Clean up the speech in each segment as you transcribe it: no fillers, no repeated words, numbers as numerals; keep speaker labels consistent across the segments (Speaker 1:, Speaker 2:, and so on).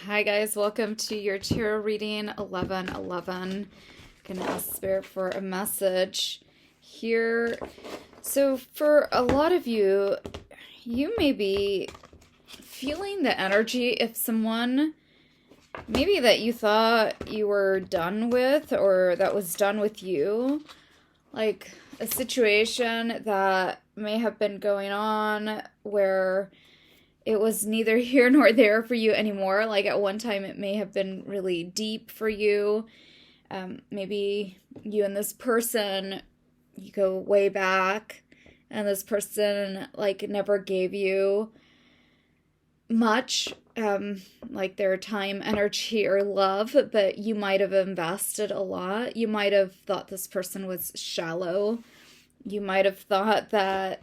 Speaker 1: Hi guys, welcome to your tarot reading 1111. Gonna ask Spirit for a message here. So for a lot of you, you may be feeling the energy if someone maybe that you thought you were done with or that was done with you, like a situation that may have been going on where it was neither here nor there for you anymore. Like at one time it may have been really deep for you. Maybe you and this person, you go way back, and this person like never gave you much, like their time, energy, or love, but you might have invested a lot. You might have thought this person was shallow. You might have thought that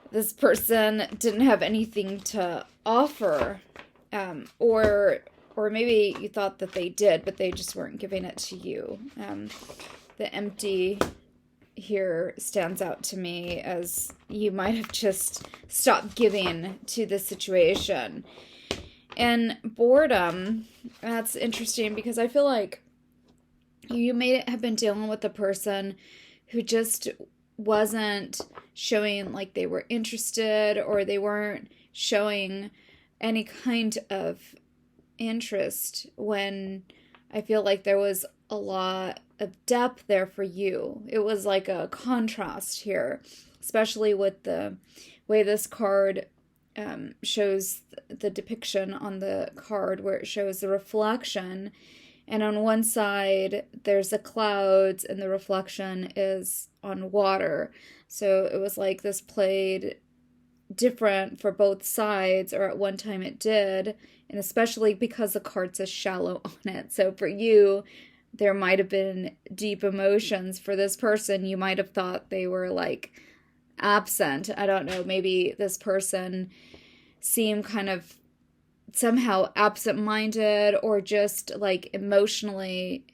Speaker 1: this person didn't have anything to offer, or maybe you thought that they did, but they just weren't giving it to you. The empty here stands out to me as you might have just stopped giving to the situation. And boredom, that's interesting because I feel like you may have been dealing with a person who just wasn't showing like they were interested, or they weren't showing any kind of interest, when I feel like there was a lot of depth there for you. It was like a contrast here, especially with the way this card shows the depiction on the card, where it shows the reflection. And on one side, there's the clouds, and the reflection is on water. So it was like this played different for both sides, or at one time it did, and especially because the card says shallow on it. So for you, there might have been deep emotions. For this person, you might have thought they were like absent. I don't know, maybe this person seemed kind of somehow absent-minded, or just like emotionally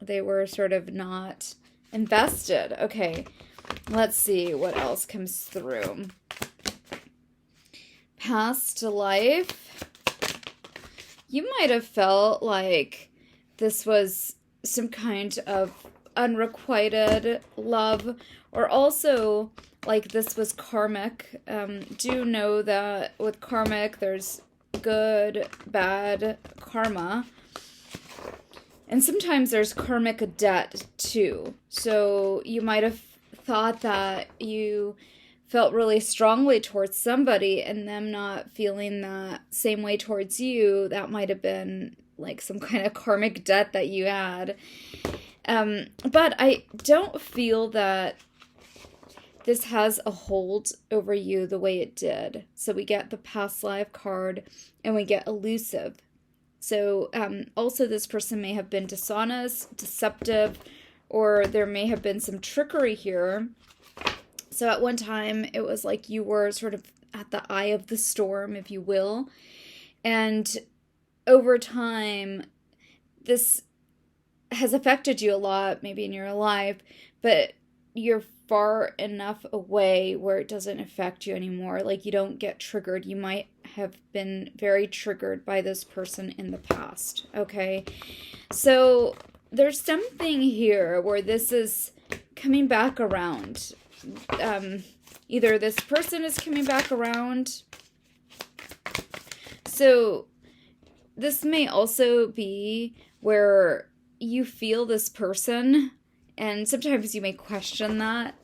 Speaker 1: they were sort of not invested. Okay, let's see what else comes through. Past life, you might have felt like this was some kind of unrequited love, or also like this was karmic. Do know that with karmic, there's good, bad karma. And sometimes there's karmic debt too. So you might have thought that you felt really strongly towards somebody, and them not feeling that same way towards you. That might have been like some kind of karmic debt that you had. But I don't feel that this has a hold over you the way it did. So we get the past life card, and we get elusive. So also this person may have been dishonest, deceptive, or there may have been some trickery here. So at one time, it was like you were sort of at the eye of the storm, if you will. And over time, this has affected you a lot, maybe in your life, but you're far enough away where it doesn't affect you anymore. Like you don't get triggered. You might have been very triggered by this person in the past. Okay, so there's something here where this is coming back around. Either this person is coming back around. So this may also be where you feel this person, and sometimes you may question that.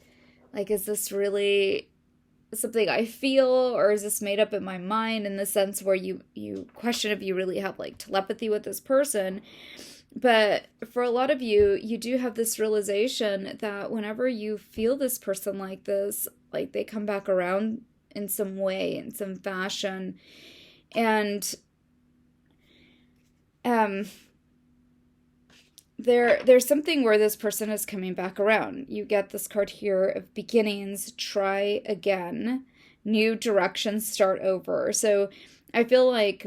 Speaker 1: Like, is this really something I feel, or is this made up in my mind, in the sense where you question if you really have like telepathy with this person. But for a lot of you, you do have this realization that whenever you feel this person like this, like they come back around in some way, in some fashion. And there's something where this person is coming back around. You get this card here of beginnings, try again, new directions, start over. So I feel like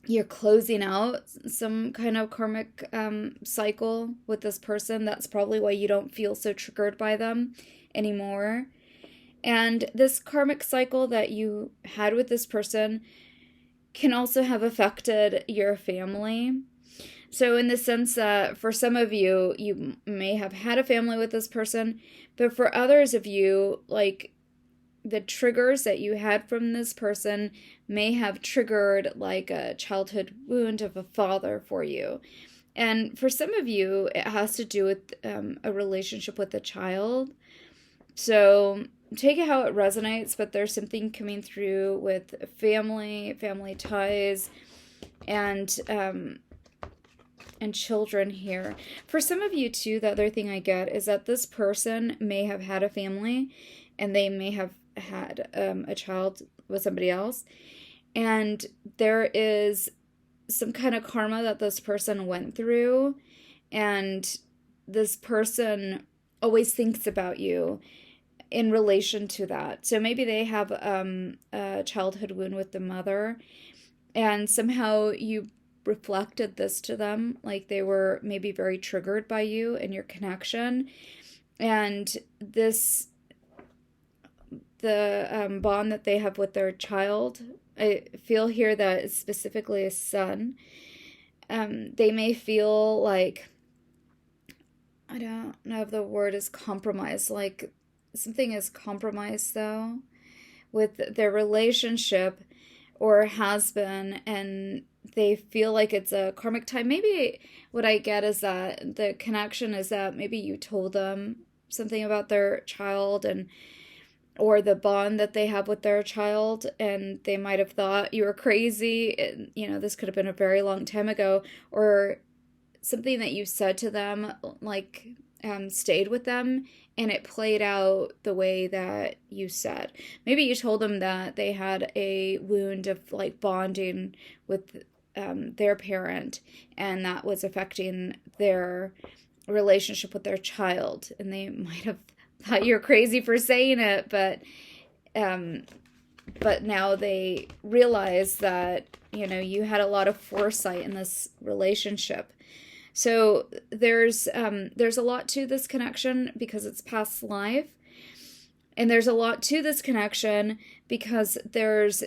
Speaker 1: you're closing out some kind of karmic cycle with this person. That's probably why you don't feel so triggered by them anymore. And this karmic cycle that you had with this person, can also have affected your family. So in the sense that for some of you, you may have had a family with this person, but for others of you, like the triggers that you had from this person may have triggered like a childhood wound of a father for you. And for some of you, it has to do with a relationship with a child. So take it how it resonates, but there's something coming through with family ties, and children here. For some of you too, the other thing I get is that this person may have had a family, and they may have had a child with somebody else, and there is some kind of karma that this person went through, and this person always thinks about you in relation to that. So maybe they have a childhood wound with the mother, and somehow you reflected this to them, like they were maybe very triggered by you and your connection, and the bond that they have with their child. I feel here that it's specifically a son. They may feel like, I don't know if the word is compromised, like something is compromised though with their relationship, or has been, and they feel like it's a karmic tie. Maybe what I get is that the connection is that maybe you told them something about their child, and or the bond that they have with their child, and they might have thought you were crazy. And, this could have been a very long time ago, or something that you said to them, like, stayed with them, and it played out the way that you said. Maybe you told them that they had a wound of, like, bonding with their parent, and that was affecting their relationship with their child, and they might have thought you're crazy for saying it, but now they realize that you had a lot of foresight in this relationship. So there's a lot to this connection because it's past life, and there's a lot to this connection because there's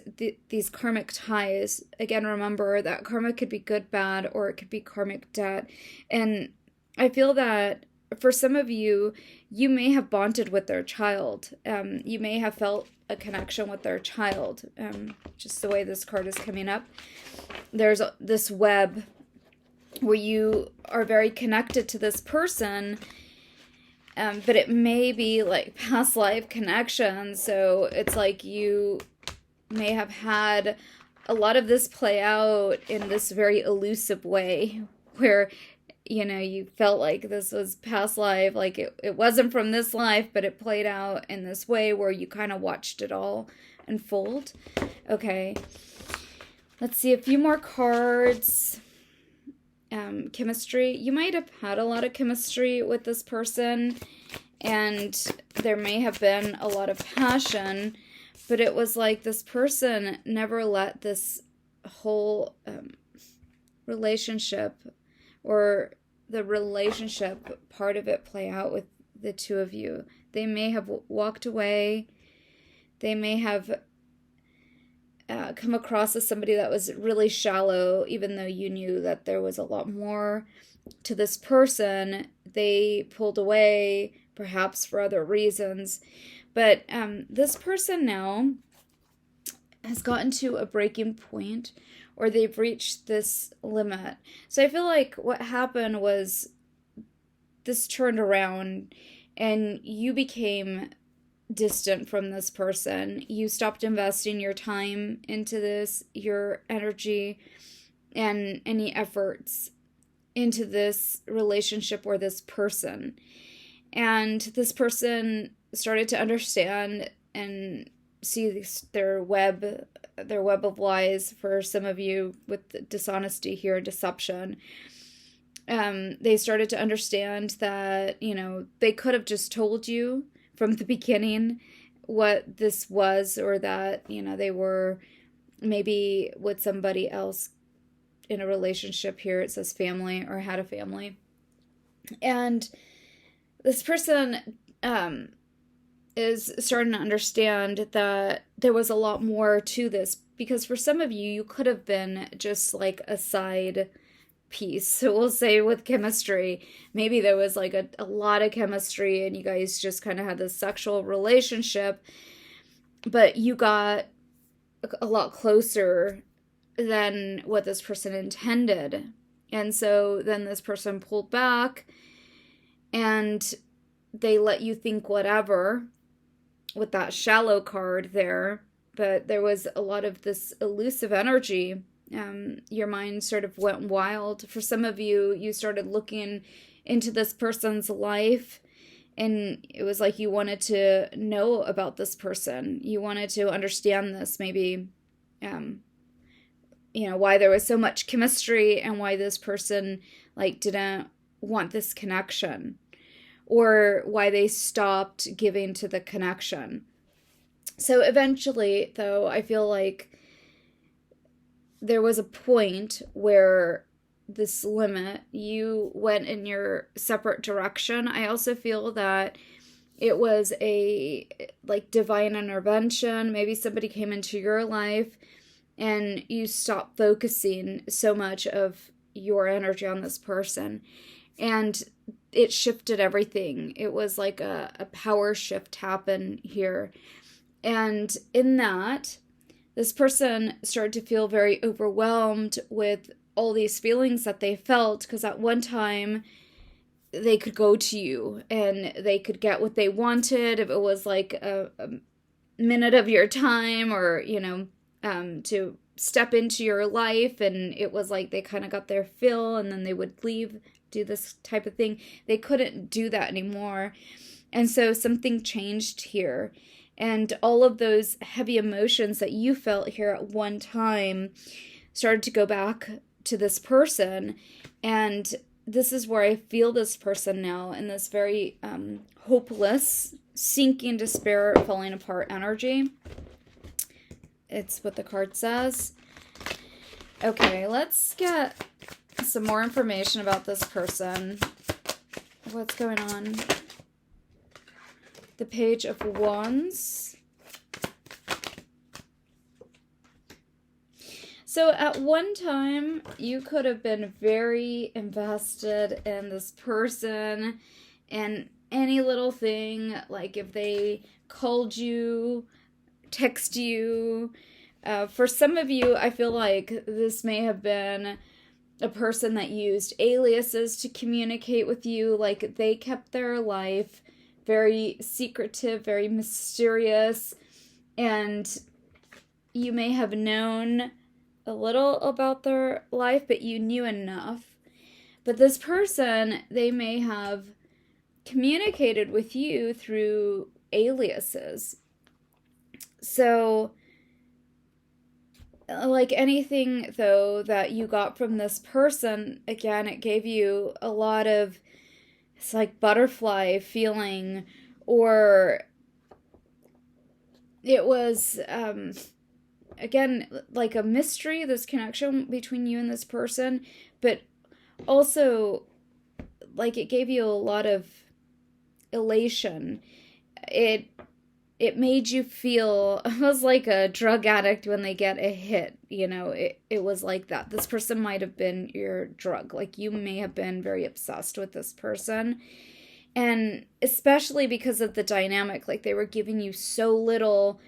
Speaker 1: these karmic ties. Again, remember that karma could be good, bad, or it could be karmic debt, and I feel that for some of you, you may have bonded with their child. You may have felt a connection with their child, just the way this card is coming up. There's this web where you are very connected to this person, but it may be like past life connection. So it's like you may have had a lot of this play out in this very elusive way where you felt like this was past life, like it wasn't from this life, but it played out in this way where you kind of watched it all unfold. Okay, let's see a few more cards. Chemistry. You might have had a lot of chemistry with this person, and there may have been a lot of passion, but it was like this person never let this whole relationship, or the relationship part of it, play out with the two of you. They may have walked away. They may have come across as somebody that was really shallow, even though you knew that there was a lot more to this person. They pulled away, perhaps for other reasons. But this person now has gotten to a breaking point, or they've reached this limit. So I feel like what happened was this turned around, and you became distant from this person. You stopped investing your time into this, your energy, and any efforts into this relationship or this person. And this person started to understand and see their web of lies. For some of you with dishonesty here, deception, they started to understand that they could have just told you from the beginning what this was, or that they were maybe with somebody else in a relationship. Here it says family, or had a family, and this person is starting to understand that there was a lot more to this because for some of you, you could have been just like a side piece. So we'll say with chemistry, maybe there was like a lot of chemistry and you guys just kind of had this sexual relationship, but you got a lot closer than what this person intended. And so then this person pulled back and they let you think whatever with that shallow card there. But there was a lot of this elusive energy. Your mind sort of went wild. For some of you, you started looking into this person's life, and it was like you wanted to know about this person. You wanted to understand this, maybe, why there was so much chemistry and why this person, like, didn't want this connection, or why they stopped giving to the connection. So eventually, though, I feel like there was a point where this limit, you went in your separate direction. I also feel that it was a like divine intervention. Maybe somebody came into your life and you stopped focusing so much of your energy on this person. And it shifted everything. It was like a power shift happened here. And in that, this person started to feel very overwhelmed with all these feelings that they felt, because at one time they could go to you and they could get what they wanted. If it was like a minute of your time, or, to step into your life, and it was like they kind of got their fill and then they would leave, do this type of thing. They couldn't do that anymore. And so something changed here. And all of those heavy emotions that you felt here at one time started to go back to this person. And this is where I feel this person now in this very hopeless, sinking despair, falling apart energy. It's what the card says. Okay, let's get some more information about this person. What's going on? The Page of Wands. So at one time, you could have been very invested in this person, and any little thing, like if they called you, text you. For some of you, I feel like this may have been a person that used aliases to communicate with you. Like they kept their life very secretive, very mysterious, and you may have known a little about their life, but you knew enough. But this person, they may have communicated with you through aliases. So, like anything, though, that you got from this person, again, it gave you a lot of, it's like butterfly feeling, or it was, again, like a mystery, this connection between you and this person, but also, like, it gave you a lot of elation. It made you feel almost like a drug addict when they get a hit, it was like that. This person might have been your drug. Like, you may have been very obsessed with this person. And especially because of the dynamic, like they were giving you so little,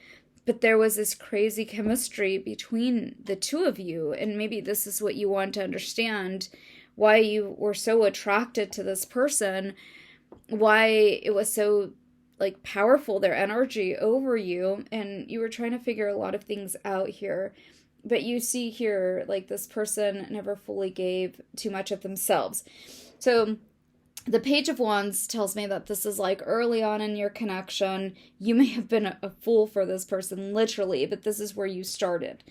Speaker 1: but there was this crazy chemistry between the two of you. And maybe this is what you want to understand, why you were so attracted to this person, why it was so like powerful, their energy over you, and you were trying to figure a lot of things out here. But you see here, like, this person never fully gave too much of themselves. So the Page of Wands tells me that this is like early on in your connection. You may have been a fool for this person, literally, but this is where you started.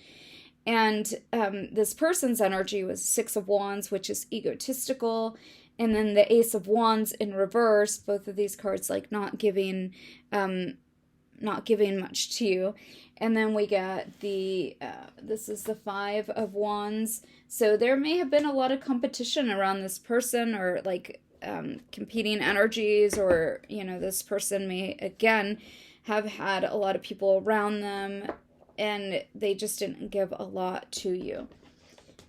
Speaker 1: And this person's energy was Six of Wands, which is egotistical. And then the Ace of Wands in reverse, both of these cards like not giving much to you. And then we get this is the Five of Wands. So there may have been a lot of competition around this person, or like competing energies, or, this person may, again, have had a lot of people around them. and they just didn't give a lot to you.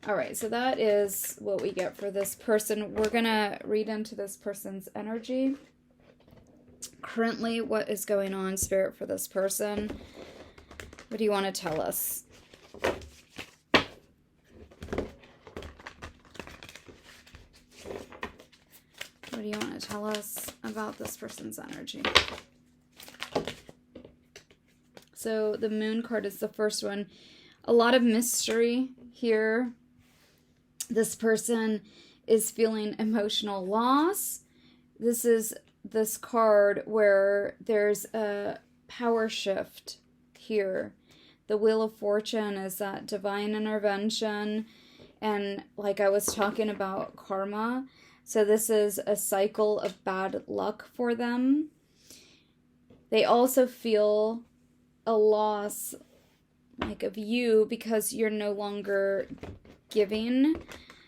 Speaker 1: All right, so that is what we get for this person. We're going to read into this person's energy. Currently, what is going on, Spirit, for this person? What do you want to tell us? What do you want to tell us about this person's energy? So the Moon card is the first one. A lot of mystery here. This person is feeling emotional loss. This is this card where there's a power shift here. The Wheel of Fortune is that divine intervention. And like I was talking about karma. So this is a cycle of bad luck for them. They also feel a loss like of you because you're no longer giving.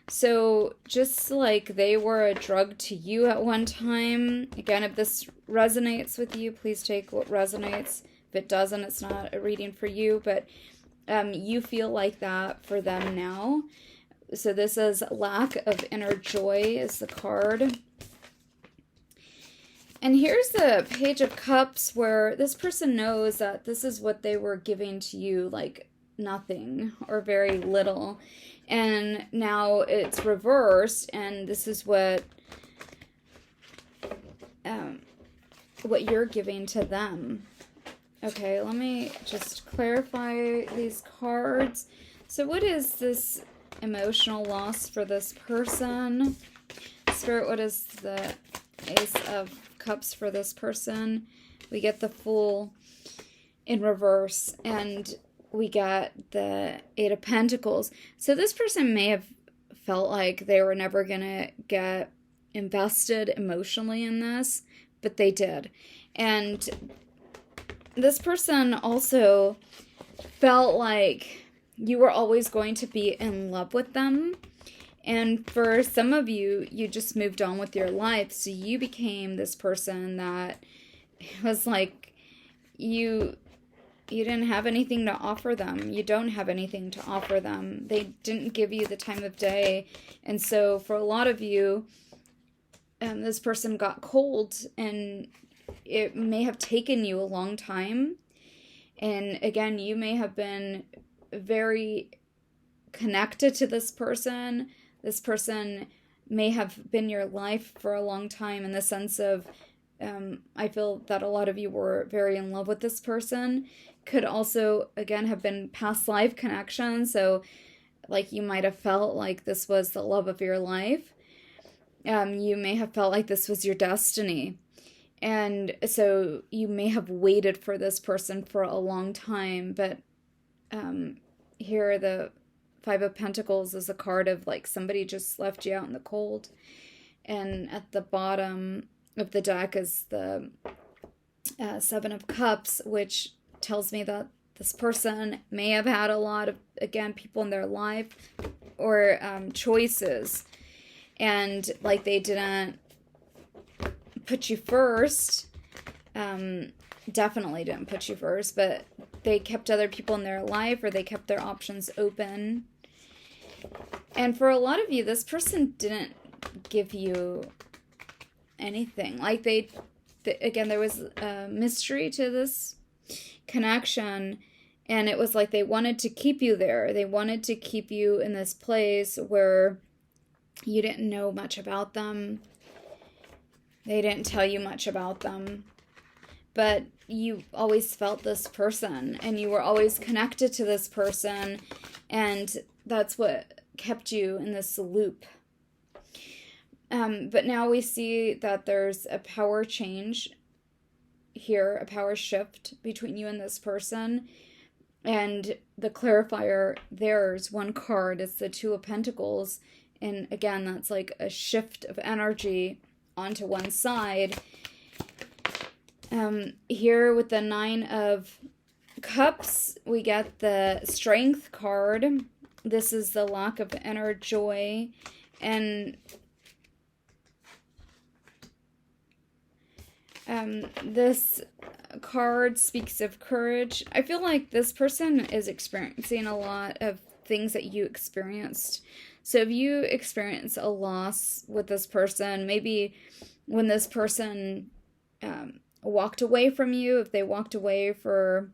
Speaker 1: So just like they were a drug to you at one time, again, if this resonates with you, please take what resonates. If it doesn't, it's not a reading for you, but you feel like that for them now. So this is lack of inner joy is the card. And here's the Page of Cups where this person knows that this is what they were giving to you, like nothing or very little. And now it's reversed, and this is what you're giving to them. Okay, let me just clarify these cards. So what is this emotional loss for this person? Spirit, what is the Ace of Cups for this person? We get the Fool in reverse, and we got the Eight of Pentacles. So this person may have felt like they were never going to get invested emotionally in this, but they did. And this person also felt like you were always going to be in love with them. And for some of you, you just moved on with your life. So you became this person that was like, you didn't have anything to offer them. You don't have anything to offer them. They didn't give you the time of day. And so for a lot of you, this person got cold, and it may have taken you a long time. And again, you may have been very connected to this person. This person may have been your life for a long time, in the sense of, I feel that a lot of you were very in love with this person. Could also, again, have been past life connection. So, like, you might have felt like this was the love of your life. You may have felt like this was your destiny. And so you may have waited for this person for a long time. But here, the Five of Pentacles is a card of, like, somebody just left you out in the cold. And at the bottom of the deck is the Seven of Cups, which tells me that this person may have had a lot of, again, people in their life or choices. And, like, they didn't put you first. Definitely didn't put you first, but they kept other people in their life, or they kept their options open. And for a lot of you, this person didn't give you anything. Like, again, there was a mystery to this connection, and it was like they wanted to keep you there. They wanted to keep you in this place where you didn't know much about them. They didn't tell you much about them. But you always felt this person, and you were always connected to this person, and that's what kept you in this loop. But now we see that there's a power change here, a power shift between you and this person. And the clarifier, there's one card, it's the Two of Pentacles. And again, that's like a shift of energy onto one side. Here with the Nine of Cups, we get the Strength card. This is the lack of inner joy. And this card speaks of courage. I feel like this person is experiencing a lot of things that you experienced. So if you experience a loss with this person, maybe when this person walked away from you, if they walked away for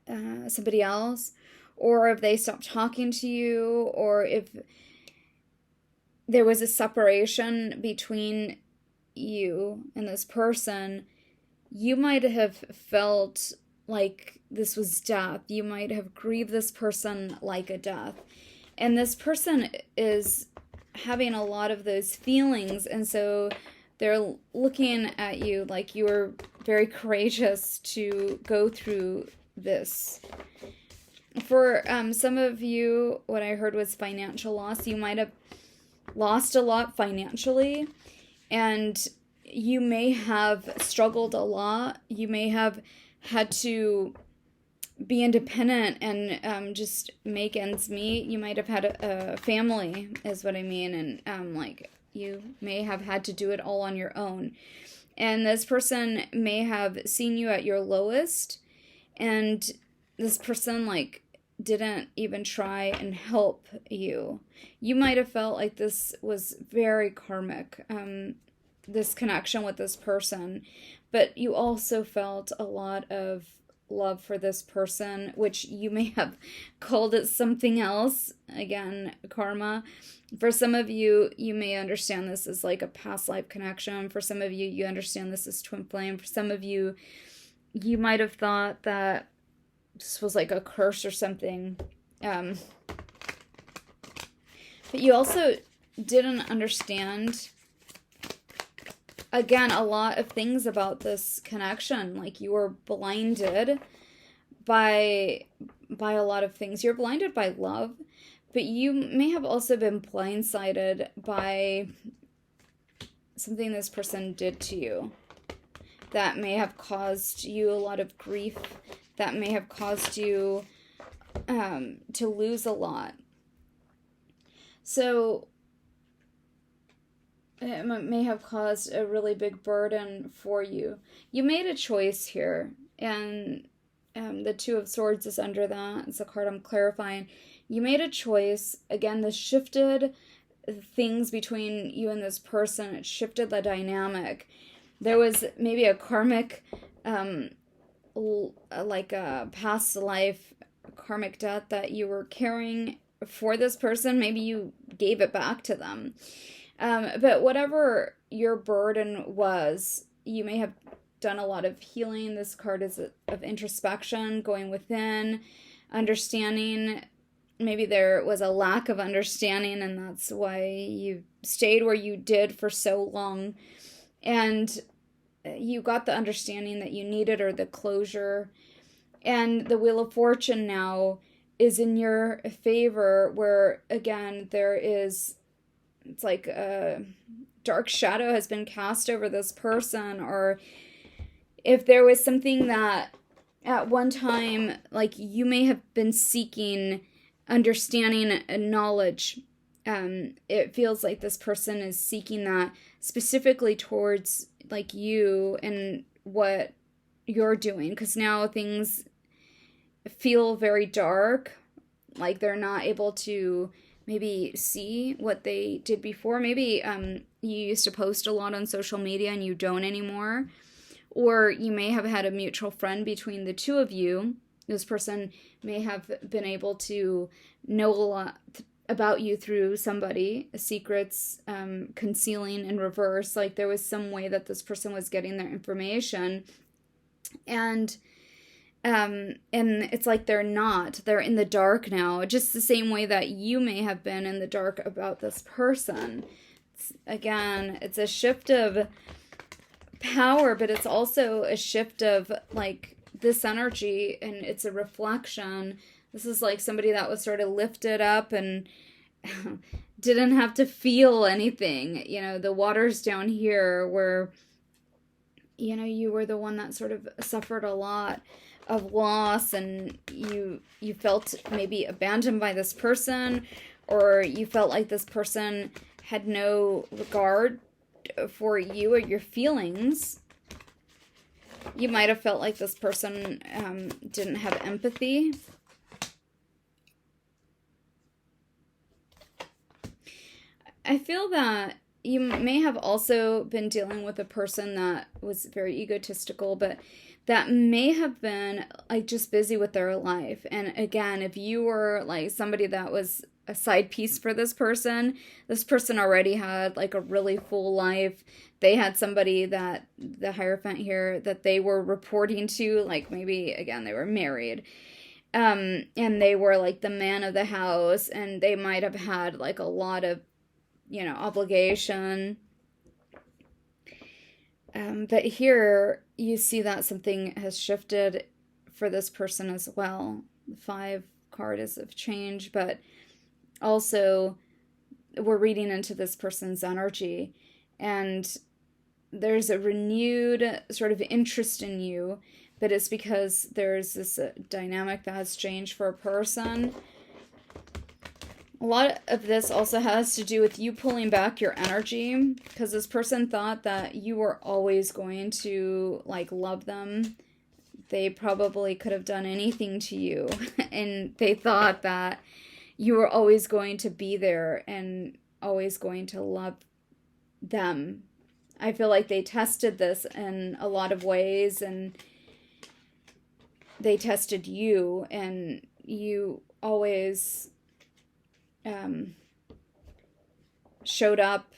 Speaker 1: somebody else, or if they stopped talking to you, or if there was a separation between you and this person, you might have felt like this was death. You might have grieved this person like a death. And this person is having a lot of those feelings, and so they're looking at you like you were very courageous to go through this. For some of you, what I heard was financial loss. You might have lost a lot financially, and you may have struggled a lot. You may have had to be independent and just make ends meet. You might have had a family, is what I mean, and like you may have had to do it all on your own. And this person may have seen you at your lowest, and this person like didn't even try and help you. You might have felt like this was very karmic, this connection with this person, but you also felt a lot of love for this person, which you may have called it something else. Again, karma. For some of you, you may understand this as like a past life connection. For some of you, you understand this as twin flame. For some of you, you might have thought that this was like a curse or something. But you also didn't understand, again, a lot of things about this connection. Like you were blinded by a lot of things. You're blinded by love, but you may have also been blindsided by something this person did to you that may have caused you a lot of grief, that may have caused you to lose a lot. So it may have caused a really big burden for you. You made a choice here, and the Two of Swords is under that. It's a card I'm clarifying. You made a choice. Again, this shifted things between you and this person. It shifted the dynamic. There was maybe a karmic, like a past life karmic debt that you were carrying for this person. Maybe you gave it back to them. But whatever your burden was, you may have done a lot of healing. This card is of introspection, going within, understanding. Maybe there was a lack of understanding, and that's why you stayed where you did for so long. And you got the understanding that you needed, or the closure. And the Wheel of Fortune now is in your favor, where, again, it's like a dark shadow has been cast over this person, or if there was something that at one time, like you may have been seeking understanding and knowledge, it feels like this person is seeking that specifically towards like you and what you're doing, because now things feel very dark, like they're not able to maybe see what they did before. Maybe you used to post a lot on social media and you don't anymore. Or you may have had a mutual friend between the two of you. This person may have been able to know a lot about you through somebody, secrets, concealing in reverse. Like there was some way that this person was getting their information. And it's like they're in the dark now, just the same way that you may have been in the dark about this person. It's a shift of power, but it's also a shift of like this energy, and it's a reflection. This is like somebody that was sort of lifted up and didn't have to feel anything. You know, the water's down here where, you know, you were the one that sort of suffered a lot of loss, and you felt maybe abandoned by this person, or you felt like this person had no regard for you or your feelings. You might have felt like this person didn't have empathy. I feel that you may have also been dealing with a person that was very egotistical, but that may have been like just busy with their life. And again, if you were like somebody that was a side piece for this person already had like a really full life. They had somebody that the Hierophant here that they were reporting to, like maybe again they were married. And they were like the man of the house, and they might have had like a lot of, obligation. But here you see that something has shifted for this person as well. The 5 card is of change, but also we're reading into this person's energy, and there's a renewed sort of interest in you, but it's because there's this dynamic that has changed for a person. A lot of this also has to do with you pulling back your energy, because this person thought that you were always going to like love them. They probably could have done anything to you, and they thought that you were always going to be there and always going to love them. I feel like they tested this in a lot of ways, and they tested you, and you always showed up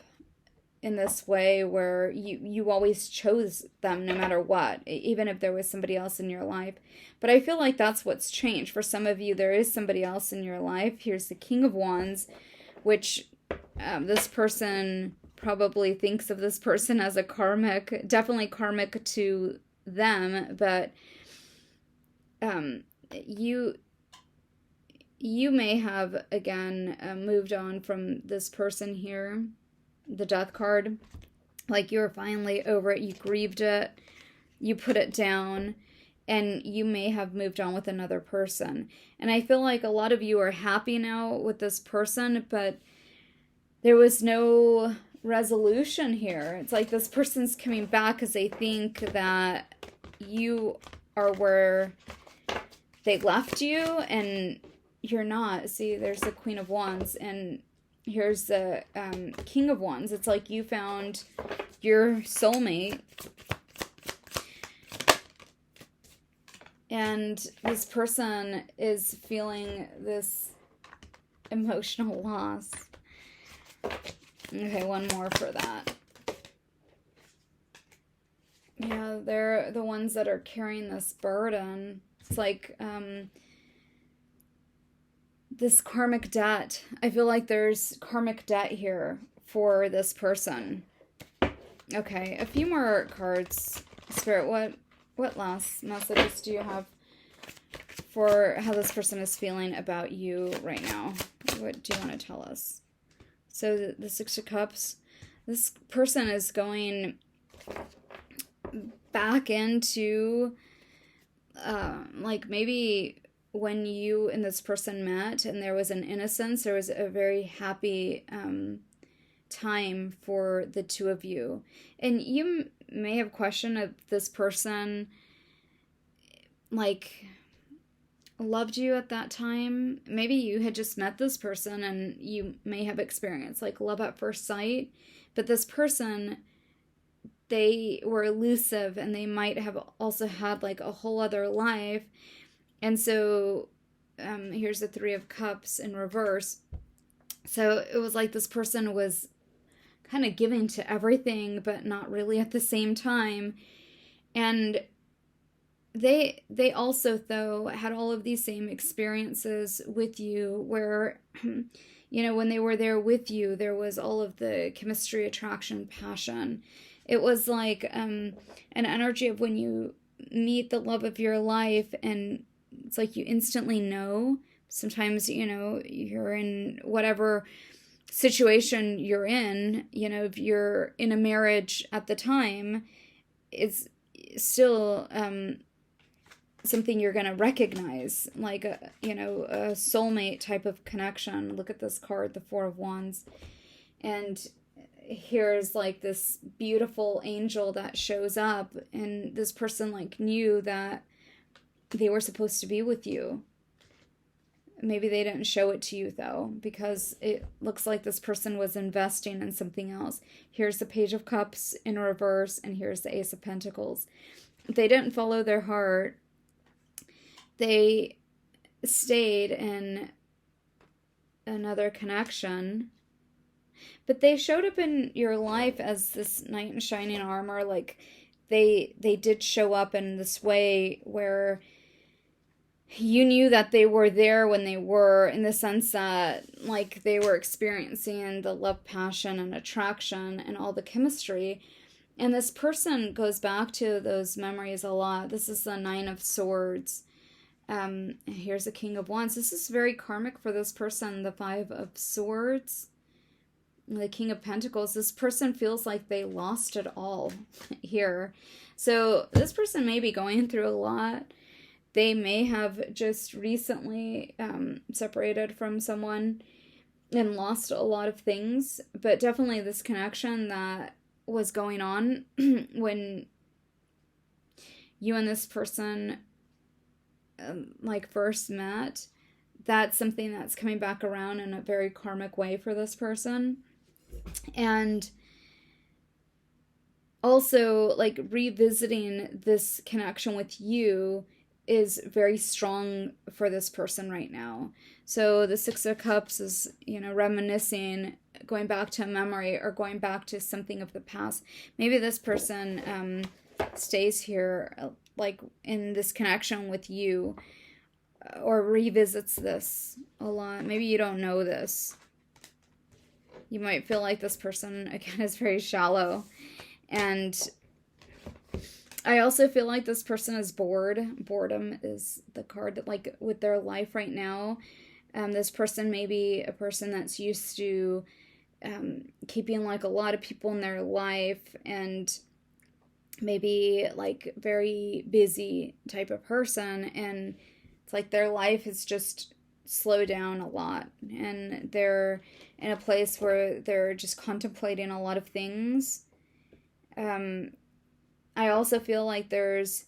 Speaker 1: in this way where you always chose them no matter what, even if there was somebody else in your life. But I feel like that's what's changed. For some of you, there is somebody else in your life. Here's the King of Wands, which this person probably thinks of this person as a karmic, definitely karmic to them, but you may have, again, moved on from this person here, the Death card. Like you were finally over it, you grieved it, you put it down, and you may have moved on with another person. And I feel like a lot of you are happy now with this person, but there was no resolution here. It's like this person's coming back because they think that you are where they left you, and you're not. See, there's the Queen of Wands, and here's the King of Wands. It's like you found your soulmate, and this person is feeling this emotional loss. Okay, one more for that. Yeah, they're the ones that are carrying this burden. It's like this karmic debt. I feel like there's karmic debt here for this person. Okay, a few more cards. Spirit, what last messages do you have for how this person is feeling about you right now? What do you want to tell us? So the 6 of Cups, this person is going back into like maybe when you and this person met and there was an innocence, there was a very happy time for the two of you. And you may have questioned if this person like loved you at that time. Maybe you had just met this person and you may have experienced like love at first sight, but this person, they were elusive and they might have also had like a whole other life. And so here's the 3 of Cups in reverse. So it was like this person was kind of giving to everything, but not really at the same time. And they also, though, had all of these same experiences with you where, you know, when they were there with you, there was all of the chemistry, attraction, passion. It was like an energy of when you meet the love of your life and it's like you instantly know. Sometimes, you know, you're in whatever situation you're in, you know, if you're in a marriage at the time, it's still something you're going to recognize, like a, you know, a soulmate type of connection. Look at this card, the 4 of Wands. And here's like this beautiful angel that shows up, and this person like knew that they were supposed to be with you. Maybe they didn't show it to you though, because it looks like this person was investing in something else. Here's the Page of Cups in reverse, and here's the Ace of Pentacles. They didn't follow their heart. They stayed in another connection, but they showed up in your life as this knight in shining armor. Like they did show up in this way where you knew that they were there when they were, in the sense that like they were experiencing the love, passion, and attraction and all the chemistry. And this person goes back to those memories a lot. This is the Nine of Swords. Here's the King of Wands. This is very karmic for this person. The Five of Swords, the King of Pentacles. This person feels like they lost it all here. So this person may be going through a lot. They may have just recently separated from someone and lost a lot of things, but definitely this connection that was going on when you and this person like first met, that's something that's coming back around in a very karmic way for this person. And also like revisiting this connection with you is very strong for this person right now. So the Six of Cups is, reminiscing, going back to a memory or going back to something of the past. Maybe this person stays here like in this connection with you, or revisits this a lot. Maybe you don't know this. You might feel like this person, again, is very shallow. And I also feel like this person is bored. Boredom is the card that, like, with their life right now. This person may be a person that's used to keeping, like, a lot of people in their life, and maybe, like, very busy type of person. And it's like their life is just slowed down a lot. And they're in a place where they're just contemplating a lot of things. I also feel like there's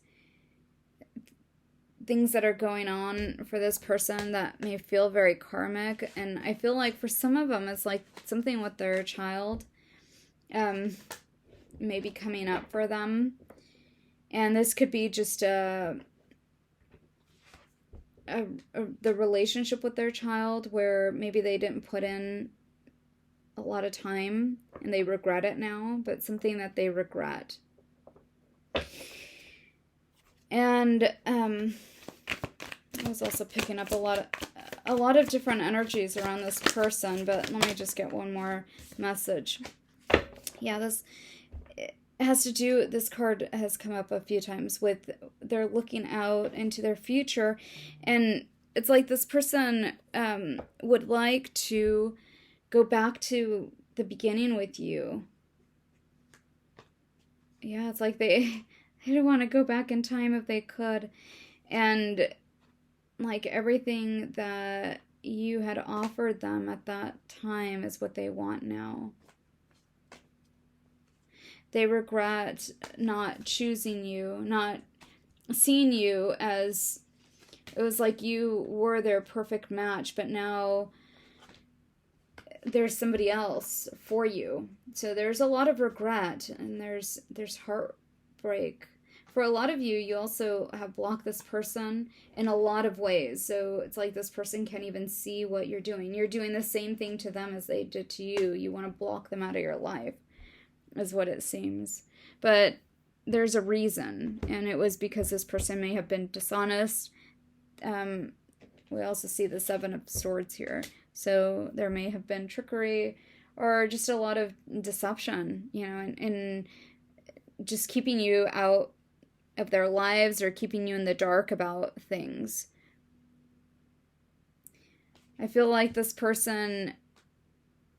Speaker 1: things that are going on for this person that may feel very karmic. And I feel like for some of them, it's like something with their child maybe coming up for them. And this could be just the relationship with their child, where maybe they didn't put in a lot of time and they regret it now, but something that they regret. And I was also picking up a lot of different energies around this person, but let me just get one more message. Yeah, this has to do, this card has come up a few times with they're looking out into their future, and it's like this person would like to go back to the beginning with you. Yeah, it's like they don't want to go back in time if they could. And like everything that you had offered them at that time is what they want now. They regret not choosing you, not seeing you as, it was like you were their perfect match, but now there's somebody else for you. So there's a lot of regret, and there's heartbreak. For a lot of you, you also have blocked this person in a lot of ways. So it's like this person can't even see what you're doing. You're doing the same thing to them as they did to you. You want to block them out of your life, is what it seems. But there's a reason, and it was because this person may have been dishonest. We also see the Seven of Swords here. So there may have been trickery or just a lot of deception, and just keeping you out of their lives or keeping you in the dark about things. I feel like this person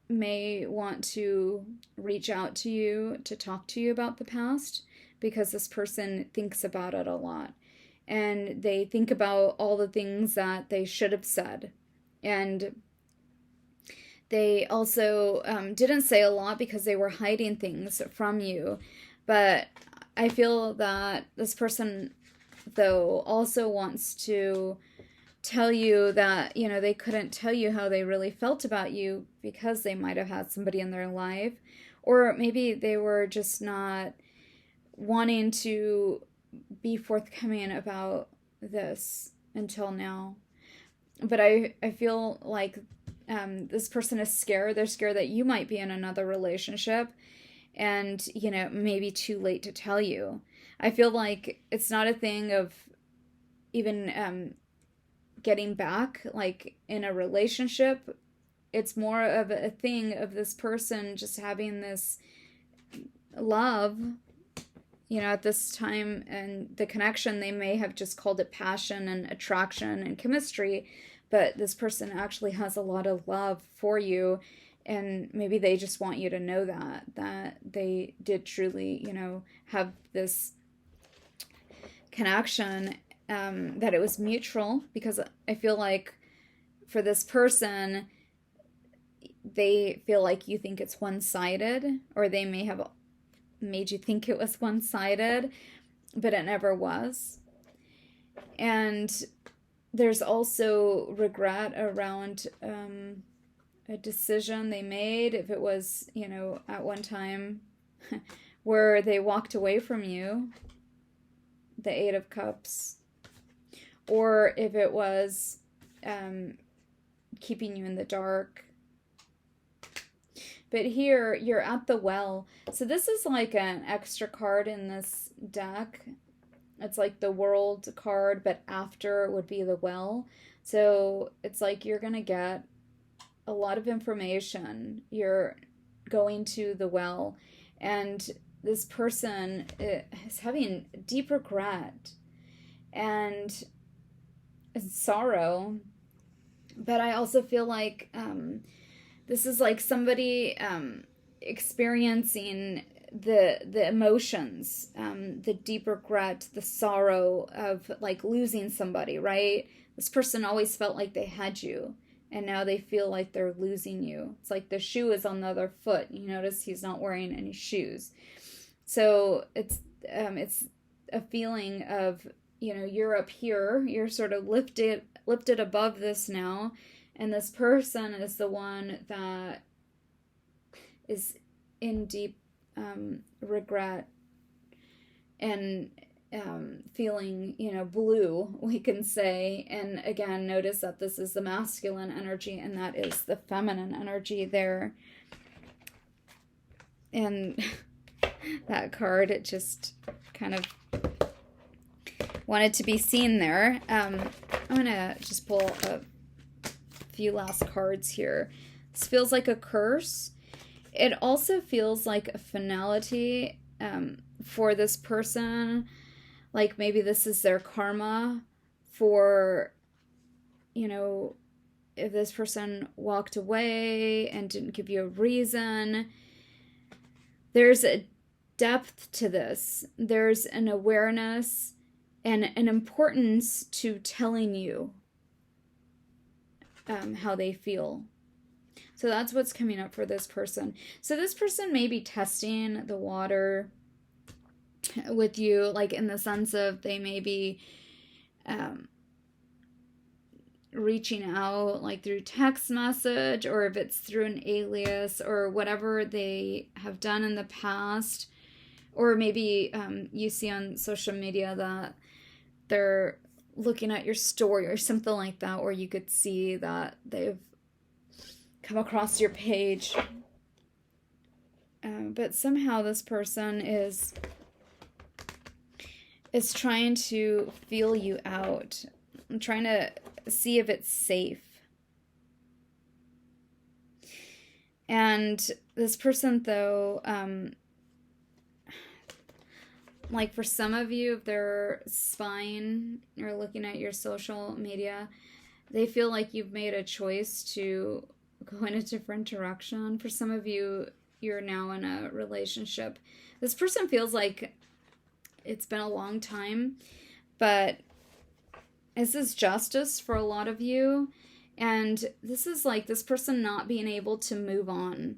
Speaker 1: may want to reach out to you to talk to you about the past, because this person thinks about it a lot. And they think about all the things that they should have said. And They also didn't say a lot because they were hiding things from you. But I feel that this person, though, also wants to tell you that, they couldn't tell you how they really felt about you because they might have had somebody in their life. Or maybe they were just not wanting to be forthcoming about this until now. But I feel like this person is scared. They're scared that you might be in another relationship and, maybe too late to tell you. I feel like it's not a thing of even getting back, like in a relationship. It's more of a thing of this person just having this love, at this time, and the connection, they may have just called it passion and attraction and chemistry, but this person actually has a lot of love for you, and maybe they just want you to know that they did truly, have this connection, that it was mutual, because I feel like for this person, they feel like you think it's one-sided, or they may have made you think it was one-sided, but it never was. And there's also regret around a decision they made, if it was, at one time where they walked away from you, the Eight of Cups, or if it was keeping you in the dark. But here, you're at the well. So this is like an extra card in this deck. It's like the World card, but after would be the well. So it's like you're going to get a lot of information. You're going to the well. And this person is having deep regret and sorrow. But I also feel like this is like somebody experiencing the emotions, the deep regret, the sorrow of like losing somebody, right? This person always felt like they had you, and now they feel like they're losing you. It's like the shoe is on the other foot. You notice he's not wearing any shoes. So it's a feeling of, you're up here, you're sort of lifted above this now. And this person is the one that is in deep regret and feeling, blue, we can say. And again, notice that this is the masculine energy and that is the feminine energy there. And that card, it just kind of wanted to be seen there. I'm going to just pull a few last cards here. This feels like a curse. It also feels like a finality for this person. Like maybe this is their karma for, if this person walked away and didn't give you a reason. There's a depth to this. There's an awareness and an importance to telling you how they feel. So that's what's coming up for this person. So this person may be testing the water with you, like in the sense of they may be reaching out like through text message, or if it's through an alias or whatever they have done in the past. Or maybe you see on social media that they're looking at your story or something like that, or you could see that they've come across your page. But somehow this person is trying to feel you out. I'm trying to see if it's safe. And this person, though, like for some of you, if they're spying or looking at your social media, they feel like you've made a choice to go in a different direction. For some of you, you're now in a relationship. This person feels like it's been a long time, but this is justice for a lot of you. And this is like this person not being able to move on.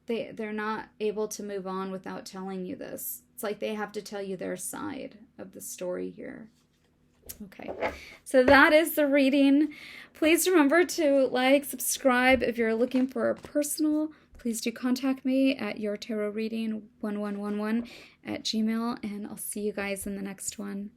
Speaker 1: They're not able to move on without telling you this. It's like they have to tell you their side of the story here. Okay, so that is the reading. Please remember to like, subscribe. If you're looking for a personal, please do contact me at yourtarotreading1111 at gmail, and I'll see you guys in the next one.